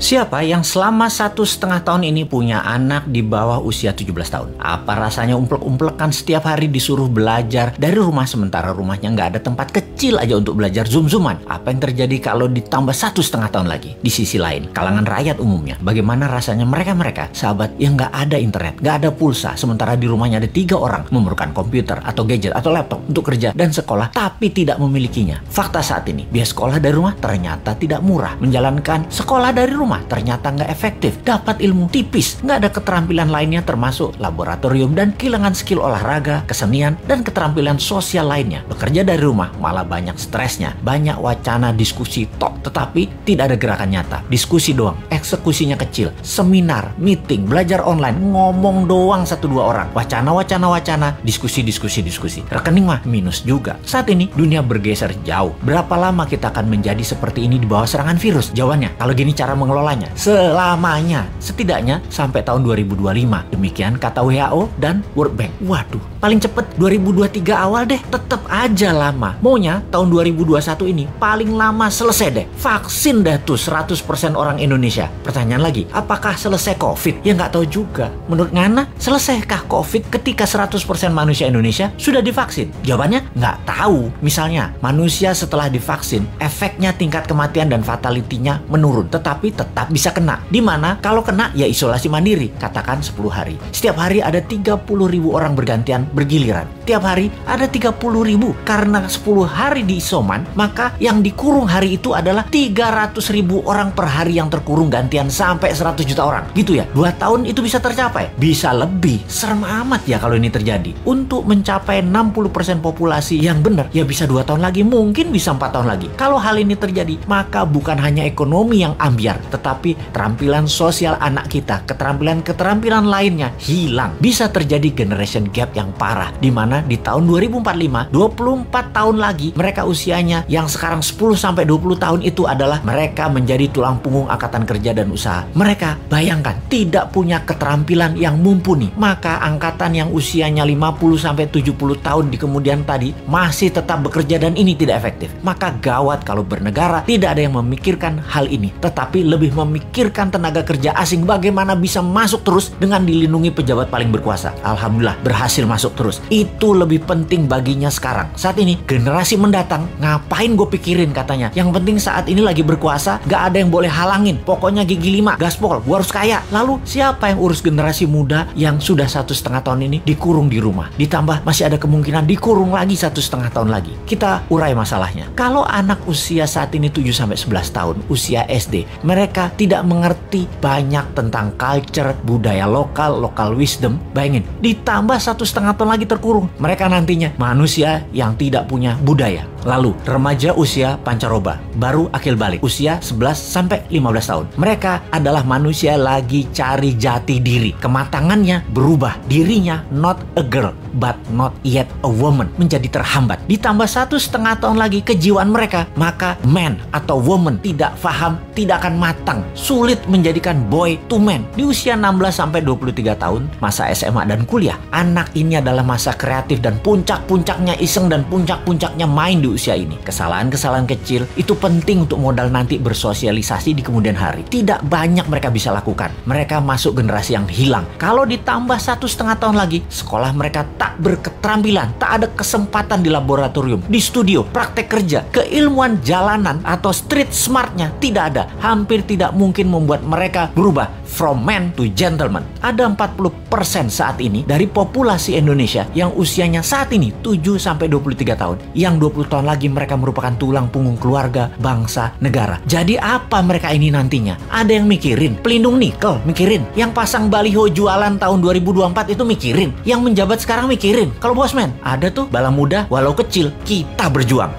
Siapa yang selama 1,5 tahun ini punya anak di bawah usia 17 tahun? Apa rasanya umplek-umplekan setiap hari disuruh belajar dari rumah sementara rumahnya nggak ada tempat kecil aja untuk belajar zoom-zooman? Apa yang terjadi kalau ditambah 1,5 tahun lagi? Di sisi lain, kalangan rakyat umumnya, bagaimana rasanya mereka sahabat yang nggak ada internet, nggak ada pulsa, sementara di rumahnya ada 3 orang memerlukan komputer atau gadget atau laptop untuk kerja dan sekolah, tapi tidak memilikinya. Fakta saat ini, biaya sekolah dari rumah ternyata tidak murah. Menjalankan sekolah dari rumah ternyata nggak efektif, dapat ilmu tipis, nggak ada keterampilan lainnya termasuk laboratorium dan kehilangan skill olahraga, kesenian, dan keterampilan sosial lainnya. Bekerja dari rumah malah banyak stresnya, banyak wacana diskusi tok, tetapi tidak ada gerakan nyata. Diskusi doang, eksekusinya kecil, seminar, meeting, belajar online, ngomong doang 1-2 orang, wacana, diskusi. Rekening mah minus juga. Saat ini dunia bergeser jauh. Berapa lama kita akan menjadi seperti ini di bawah serangan virus? Jawabannya, kalau gini cara mengelolanya, selamanya, setidaknya sampai tahun 2025. Demikian kata WHO dan World Bank. Waduh, paling cepet 2023 awal deh. Tetap aja lama. Maunya tahun 2021 ini paling lama selesai deh. Vaksin deh tuh 100% orang Indonesia. Pertanyaan lagi, apakah selesai COVID? Ya nggak tahu juga. Menurut Ngana, selesaikah COVID ketika 100% manusia Indonesia sudah divaksin? Jawabannya nggak tahu. Misalnya, manusia setelah divaksin, efeknya tingkat kematian dan fatality-nya menurun, tetapi tetap bisa kena. Dimana kalau kena ya isolasi mandiri, katakan 10 hari. Setiap hari ada 30.000 orang bergantian bergiliran. Tiap hari ada 30.000. Karena 10 hari di isoman, maka yang dikurung hari itu adalah 300.000 orang per hari yang terkurung gantian sampai 100 juta orang. Gitu ya, 2 tahun itu bisa tercapai. Bisa lebih. Serem amat ya kalau ini terjadi. Untuk mencapai 60% populasi yang benar, ya bisa 2 tahun lagi, mungkin bisa 4 tahun lagi. Kalau hal ini terjadi, maka bukan hanya ekonomi yang ambiar, tetapi keterampilan sosial anak kita, keterampilan lainnya hilang. Bisa terjadi generation gap yang parah, di mana di tahun 2045, 24 tahun lagi, mereka usianya yang sekarang 10-20 tahun itu adalah mereka menjadi tulang punggung angkatan kerja dan usaha. Mereka, bayangkan, tidak punya keterampilan yang mumpuni. Maka angkatan yang usianya 50-70 tahun di kemudian tadi masih tetap bekerja dan ini tidak efektif. Maka gawat kalau bernegara tidak ada yang memikirkan hal ini, tetapi lebih memikirkan tenaga kerja asing bagaimana bisa masuk terus dengan dilindungi pejabat paling berkuasa. Alhamdulillah berhasil masuk terus. Itu lebih penting baginya sekarang. Saat ini generasi mendatang ngapain gue pikirin katanya. Yang penting saat ini lagi berkuasa, gak ada yang boleh halangin. Pokoknya gigi 5, gaspol, gue harus kaya. Lalu siapa yang urus generasi muda yang sudah 1,5 tahun ini dikurung di rumah? Ditambah masih ada kemungkinan dikurung lagi 1,5 tahun lagi. Kita urai masalahnya. Kalau anak usia saat ini 7-11 tahun, usia SD, mereka tidak mengerti banyak tentang culture, budaya lokal wisdom. Bayangin, ditambah 1,5 tahun lagi terkurung. Mereka nantinya manusia yang tidak punya budaya. Lalu, remaja usia pancaroba, baru akil balik, usia 11-15 tahun. Mereka adalah manusia lagi cari jati diri. Kematangannya berubah. Dirinya not a girl, but not yet a woman. Menjadi terhambat. Ditambah 1,5 tahun lagi kejiwaan mereka, maka man atau woman tidak paham, tidak akan matang. Sulit menjadikan boy to man. Di usia 16-23 tahun, masa SMA dan kuliah, anak ini adalah masa kreatif dan puncak-puncaknya iseng dan puncak-puncaknya main di usia ini. Kesalahan-kesalahan kecil itu penting untuk modal nanti bersosialisasi di kemudian hari. Tidak banyak mereka bisa lakukan. Mereka masuk generasi yang hilang. Kalau ditambah 1,5 tahun lagi, sekolah mereka tak berketerampilan, tak ada kesempatan di laboratorium, di studio, praktek kerja, keilmuan jalanan atau street smartnya tidak ada. Hampir tidak mungkin membuat mereka berubah from man to gentleman. Ada 40% saat ini dari populasi Indonesia yang usianya saat ini 7-23 tahun. Yang 20 tahun lagi mereka merupakan tulang punggung keluarga, bangsa, negara. Jadi apa mereka ini nantinya? Ada yang mikirin pelindung nikel, mikirin. Yang pasang baliho jualan tahun 2024 itu mikirin. Yang menjabat sekarang mikirin. Kalau bosman, ada tuh bala muda walau kecil, kita berjuang.